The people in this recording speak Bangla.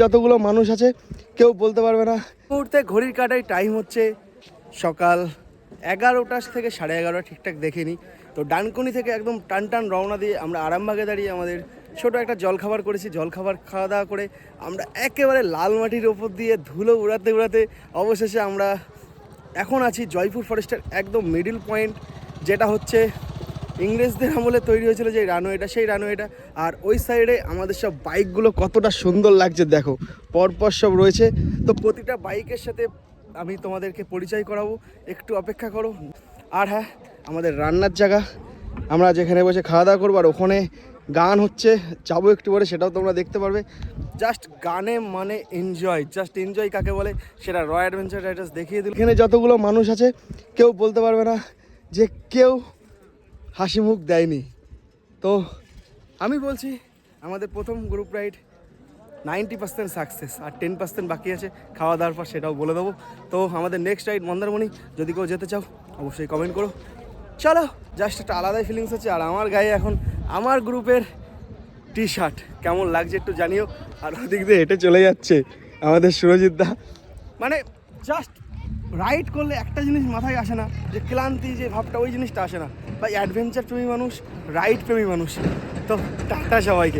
যতগুলো মানুষ আছে কেউ বলতে পারবে না। মুহূর্তে ঘড়ির কাঁটায় টাইম হচ্ছে সকাল 11টা থেকে 11:30, ঠিকঠাক দেখিনি। তো ডানকুনি থেকে একদম টান টান রওনা দিয়ে আমরা আরামবাগে দাঁড়িয়ে আমাদের ছোটো একটা জলখাবার করেছি। জলখাবার খাওয়া দাওয়া করে আমরা একেবারে লাল মাটির ওপর দিয়ে ধুলো উড়াতে উড়াতে অবশেষে আমরা এখন আছি জয়পুর ফরেস্টের একদম মিডিল পয়েন্ট, যেটা হচ্ছে ইংরেজদের আমলে তৈরি হয়েছিল যে রানওয়েটা, সেই রানওয়েটা। আর ওই সাইডে আমাদের সব বাইকগুলো কতটা সুন্দর লাগছে দেখো, পরপর সব রয়েছে। তো প্রতিটা বাইকের সাথে আমি তোমাদেরকে পরিচয় করাবো, একটু অপেক্ষা করো। আর হ্যাঁ, আমাদের রান্নার জায়গা, আমরা যেখানে বসে খাওয়া দাওয়া করবো, আর ওখানে গান হচ্ছে, যাবো একটু পরে, সেটাও তোমরা দেখতে পারবে। জাস্ট গানে মানে এনজয়, জাস্ট এনজয় কাকে বলে সেটা রয় অ্যাডভেঞ্চার রাইডার্স দেখিয়ে দিল। এখানে যতগুলো মানুষ আছে কেউ বলতে পারবে না যে কেউ হাসি মুখ দেয়নি। তো আমি বলছি আমাদের প্রথম গ্রুপ রাইড 90% সাকসেস, আর 10% বাকি আছে খাওয়া দাওয়ার পর, সেটাও বলে দেবো। তো আমাদের নেক্সট রাইড মন্দারমণি, যদি কেউ যেতে চাও অবশ্যই কমেন্ট করো। চলো, জাস্ট একটা আলাদাই ফিলিংস হচ্ছে। আর আমার গায়ে এখন আমার গ্রুপের টি শার্ট, কেমন লাগছে একটু জানিও। আর ওদিক দিয়ে হেঁটে চলে যাচ্ছে আমাদের সুরজিৎ দা। মানে জাস্ট রাইড করলে একটা জিনিস মাথায় আসে না, যে ক্লান্তি যে ভাবটা, ওই জিনিসটা আসে না। বা অ্যাডভেঞ্চার প্রেমী মানুষ, রাইড প্রেমী মানুষ। তো টাটা সবাইকে।